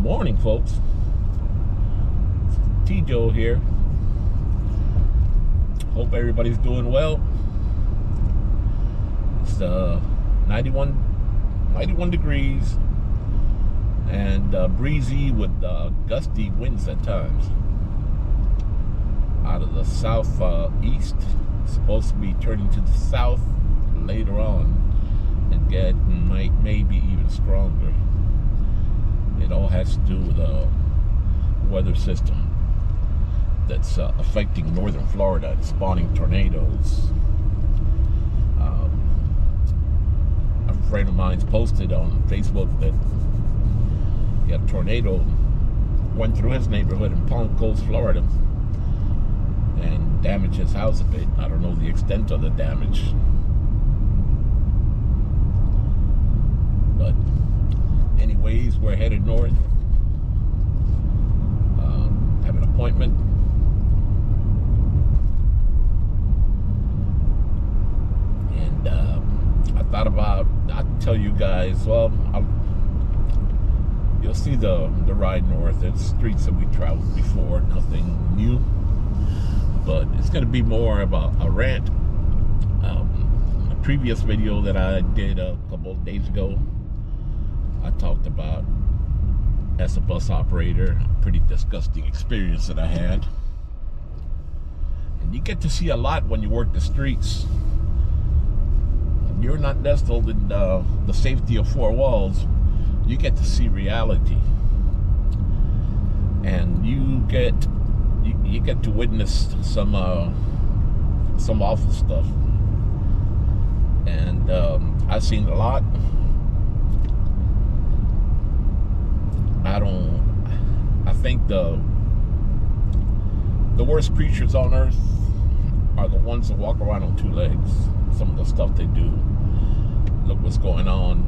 morning, folks. T-Joe here. Hope everybody's doing well. It's 91 degrees and breezy with gusty winds at times. Out of the southeast, supposed to be turning to the south later on and get maybe even stronger. It all has to do with the weather system that's affecting northern Florida and spawning tornadoes. A friend of mine's posted on Facebook that a tornado went through his neighborhood in Palm Coast, Florida, and damaged his house a bit. I don't know the extent of the damage, but anyways, we're headed north. Have an appointment. And I thought about, I'll tell you guys, well, you'll see the ride north. It's streets that we traveled before, nothing new. But it's going to be more about a rant. A previous video that I did a couple of days ago, I talked about, as a bus operator, a pretty disgusting experience that I had. And you get to see a lot when you work the streets. You're not nestled in the safety of four walls. You get to see reality, and you get to witness some awful stuff. And I've seen a lot. I think the worst creatures on earth are the ones that walk around on two legs. Some of the stuff they do. Look what's going on,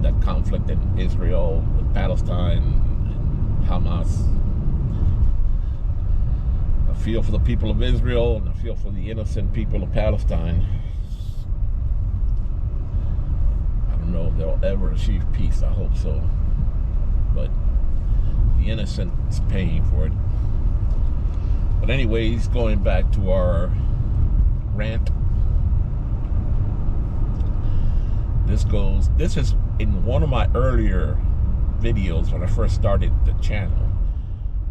that conflict in Israel with Palestine and Hamas. I feel for the people of Israel, and I feel for the innocent people of Palestine. I don't know if they'll ever achieve peace. I hope so. But the innocent is paying for it. But anyways, going back to our rant. This is in one of my earlier videos when I first started the channel.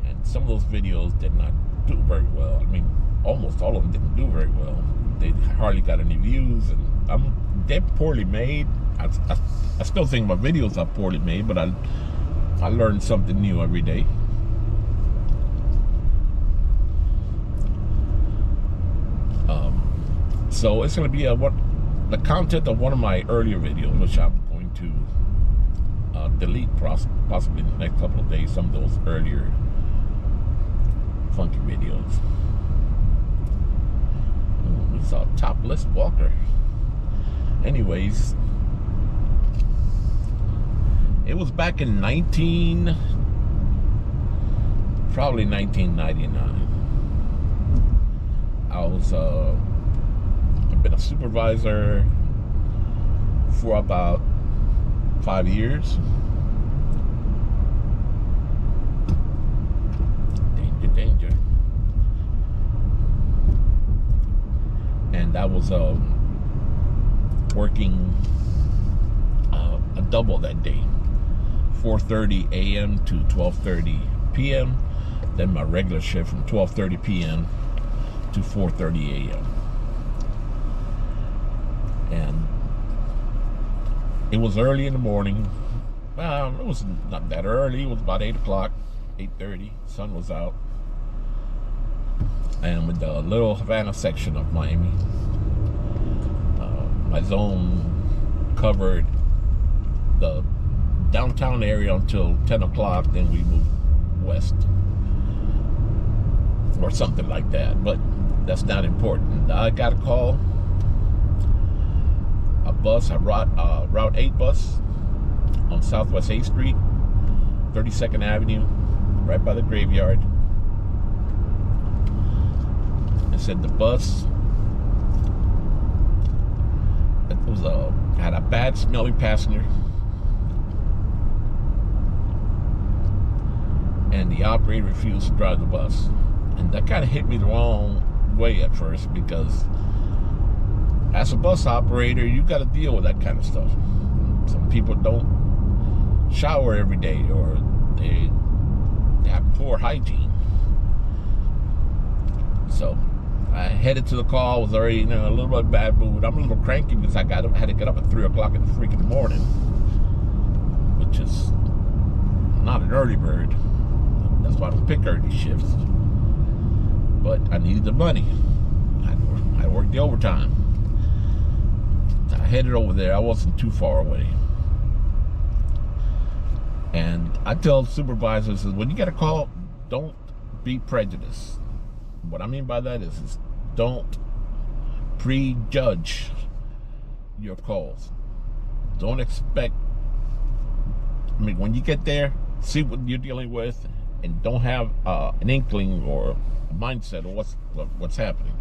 And some of those videos did not do very well. I mean, almost all of them didn't do very well. They hardly got any views, and they're poorly made. I still think my videos are poorly made, but I learn something new every day. So it's going to be the content of one of my earlier videos, which I'm going to delete possibly in the next couple of days. Some of those earlier funky videos. We saw a topless walker. Anyways, it was back in probably 1999. I've been a supervisor for about 5 years. Danger. And I was working a double that day. 4:30 a.m. to 12:30 p.m. Then my regular shift from 12:30 p.m. to 4:30 a.m. And it was early in the morning. Well, it was not that early. It was about 8 o'clock, 8:30. Sun was out. And with the little Havana section of Miami, my zone covered the downtown area until 10 o'clock. Then we moved west or something like that. But that's not important. I got a call. A bus, a Route 8 bus on Southwest 8th Street, 32nd Avenue, right by the graveyard. It said the bus had a bad smelling passenger and the operator refused to drive the bus. And that kind of hit me the wrong way at first, because as a bus operator, you got to deal with that kind of stuff. Some people don't shower every day, or they have poor hygiene. So I headed to the call. Was already in a little bit bad mood. I'm a little cranky because I had to get up at 3 o'clock in the freaking morning, which is not an early bird. That's why I don't pick early shifts. But I needed the money. I worked the overtime. I headed over there. I wasn't too far away. And I tell supervisors, when you get a call, don't be prejudiced. What I mean by that is don't prejudge your calls. Don't expect, when you get there, see what you're dealing with, and don't have an inkling or a mindset of what's happening.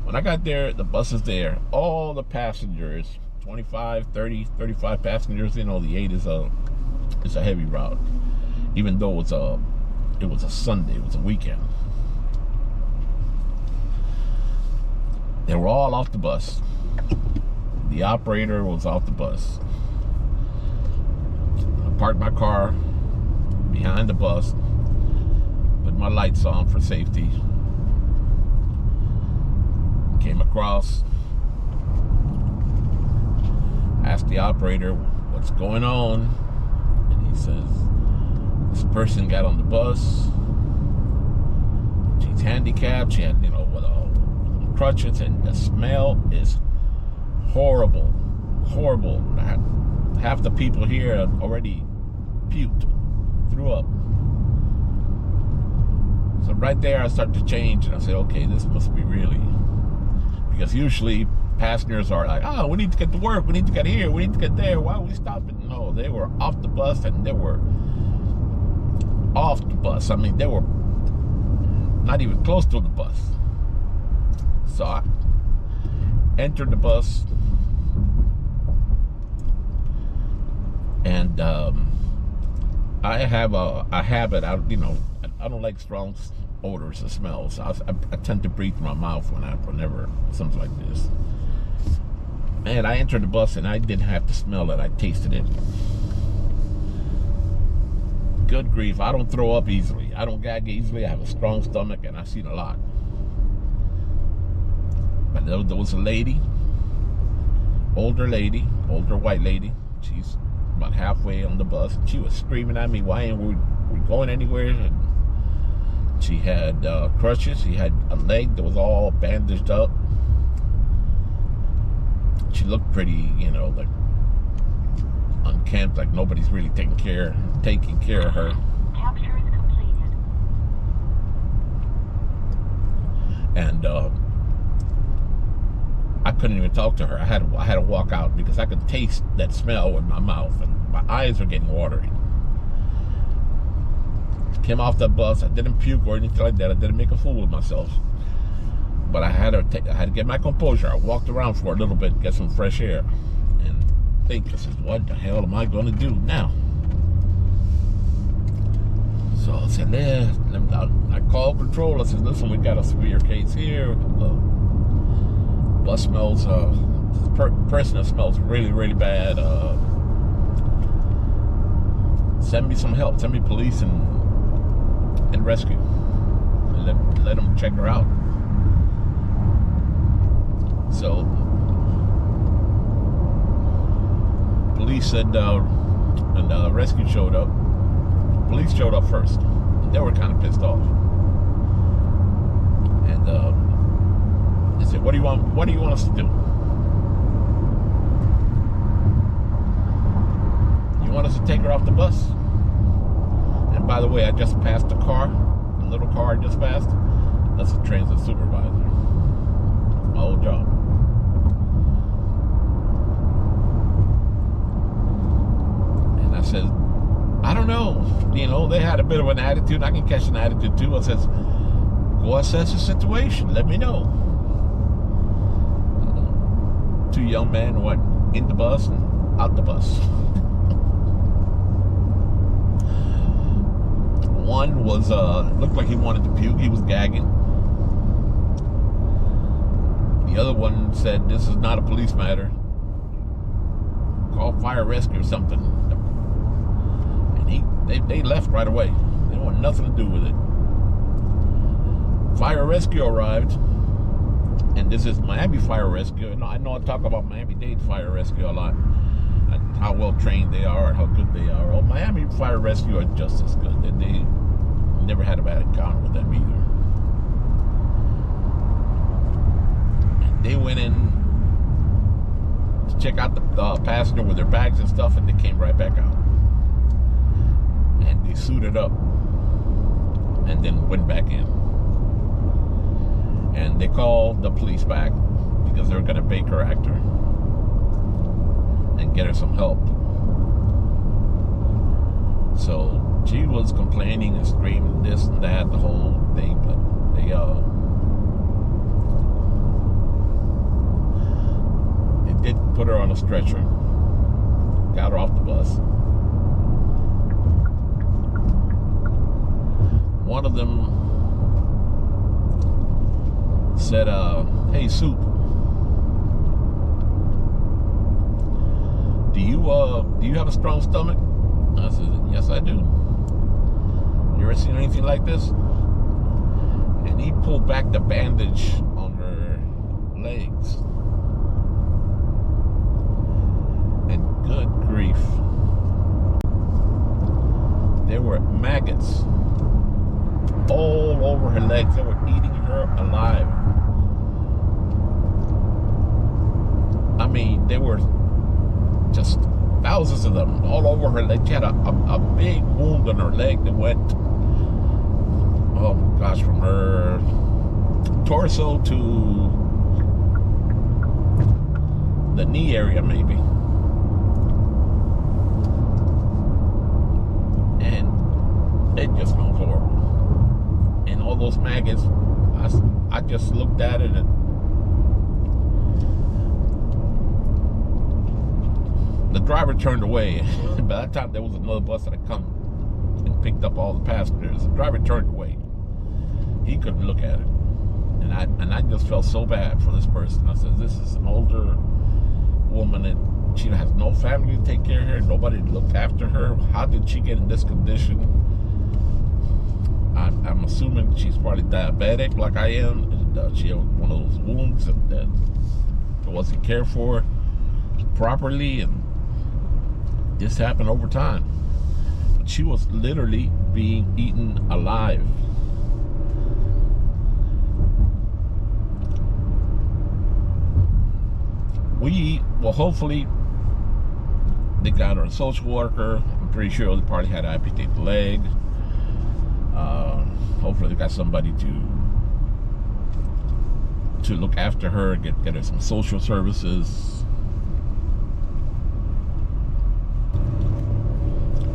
When I got there, the bus is there. All the passengers, 25, 30, 35 passengers, the 8 is a heavy route. Even though it was a Sunday, it was a weekend. They were all off the bus. The operator was off the bus. I parked my car behind the bus, put my lights on for safety, came across, asked the operator what's going on, and he says, this person got on the bus, she's handicapped, she had, with crutches, and the smell is horrible. Half the people here already puked, threw up. So right there I started to change, and I said, okay, this must be really, because usually passengers are like, oh, we need to get to work, we need to get here, we need to get there, why are we stopping? No, they were off the bus, and they were off the bus. I mean, they were not even close to the bus. So I entered the bus, and I have a habit. I don't like strong odors or smells. I tend to breathe through my mouth whenever something like this. Man, I entered the bus and I didn't have to smell it. I tasted it. Good grief! I don't throw up easily. I don't gag easily. I have a strong stomach, and I've seen a lot. But there was a lady, older white lady. She's about halfway on the bus. She was screaming at me, why ain't we going anywhere? And she had crutches. She had a leg that was all bandaged up. She looked pretty, like unkempt, like nobody's really taking care of her. Capture is completed. And I couldn't even talk to her. I had to walk out because I could taste that smell in my mouth, and my eyes were getting watery. Came off the bus. I didn't puke or anything like that. I didn't make a fool of myself. But I had to get my composure. I walked around for a little bit, get some fresh air, and think. I said, what the hell am I going to do now? So I said, I called control. I said, listen, we got a severe case here. Bus smells, person that smells really, really bad. Send me some help. Send me police and rescue. And let them check her out. So police said, and rescue showed up. Police showed up first. They were kind of pissed off. And they said, what do you want us to do? You want us to take her off the bus? And by the way, I just passed the little car I just passed. That's a transit supervisor. My old job. And I said, I don't know. They had a bit of an attitude. I can catch an attitude too. I says, go assess the situation. Let me know. Two young men went in the bus and out the bus. One was looked like he wanted to puke. He was gagging. The other one said, "This is not a police matter. Call fire rescue or something." And they left right away. They want nothing to do with it. Fire rescue arrived, and this is Miami Fire Rescue. And I know I talk about Miami-Dade Fire Rescue a lot, and how well trained they are, and how good they are. Well, Miami Fire Rescue are just as good. They never had a bad encounter with them either. And they went in to check out the passenger with their bags and stuff, and they came right back out. And they suited up, and then went back in. And they called the police back because they were going to Baker Act her and get her some help. So she was complaining and screaming this and that, the whole thing, but they did put her on a stretcher, got her off the bus. One of them said, "Hey, Soup, do you have a strong stomach?" I said, "Yes, I do. You ever seen anything like this?" And he pulled back the bandage on her legs. And good grief, there were maggots all over her legs. They were eating her alive. I mean, there were just thousands of them all over her leg. She had a big wound on her leg that went, oh my gosh, from her torso to the knee area maybe. And it just smelled horrible. And all those maggots, I just looked at it, and the driver turned away. By that time, there was another bus that had come and picked up all the passengers. The driver turned away. He couldn't look at it. And I just felt so bad for this person. I said, this is an older woman, and she has no family to take care of her. Nobody looked after her. How did she get in this condition? I'm assuming she's probably diabetic like I am. And, she had one of those wounds that wasn't cared for properly, and this happened over time. But she was literally being eaten alive. Well, hopefully they got her a social worker. I'm pretty sure they probably had to amputate the leg. Hopefully they got somebody to look after her, get her some social services.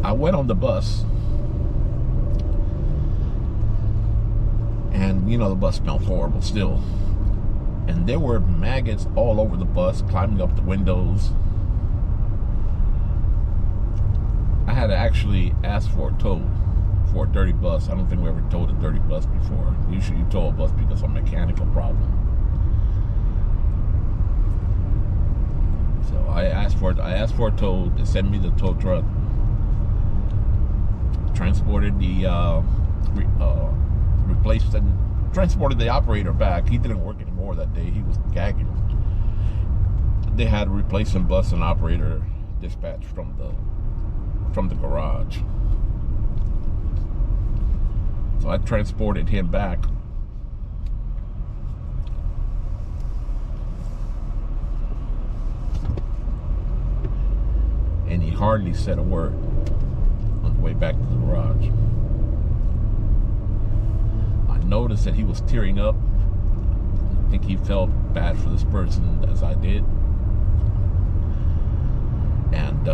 I went on the bus, and the bus smelled horrible still. And there were maggots all over the bus, climbing up the windows. I had to actually ask for a tow for a dirty bus. I don't think we ever towed a dirty bus before. Usually you tow a bus because of a mechanical problem. So I asked for a tow. They sent me the tow truck. Transported the transported the operator back. He didn't work anymore that day. He was gagging. They had to replace him, bus and operator dispatch from the garage. So I transported him back. And he hardly said a word on the way back to the garage. I noticed that he was tearing up. I think he felt bad for this person as I did. And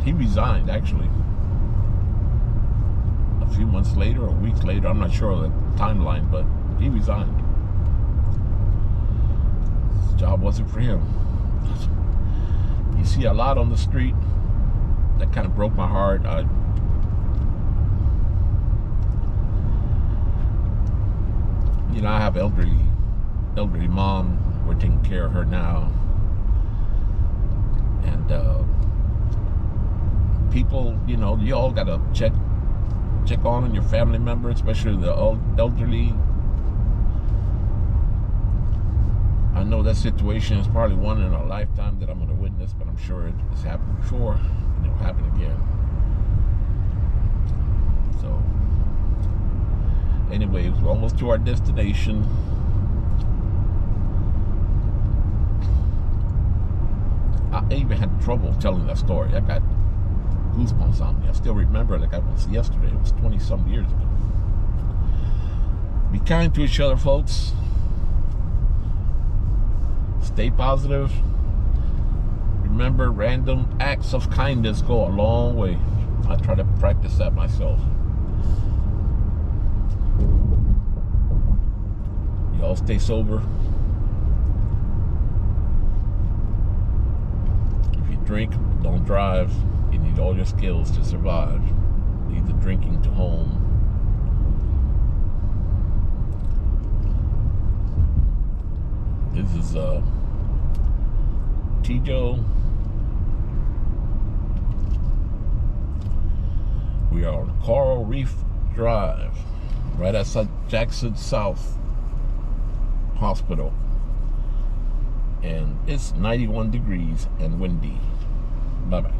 he resigned, actually. A few months later or weeks later, I'm not sure of the timeline, but he resigned. His job wasn't for him. You see a lot on the street. That kind of broke my heart. I have elderly mom. We're taking care of her now. And people, you all got to check on your family members, especially the elderly. I know that situation is probably one in a lifetime that I'm going to witness, but I'm sure it's happened before, and it'll happen again. So, anyway, we're almost to our destination. I even had trouble telling that story. I got goosebumps on me. I still remember it like it was yesterday. It was 20-some years ago. Be kind to each other, folks. Stay positive. Remember, random acts of kindness go a long way. I try to practice that myself. Y'all stay sober. If you drink, don't drive. You need all your skills to survive. Leave the drinking to home. This is Tijo. We are on Coral Reef Drive, right outside Jackson South Hospital. And it's 91 degrees and windy. Bye-bye.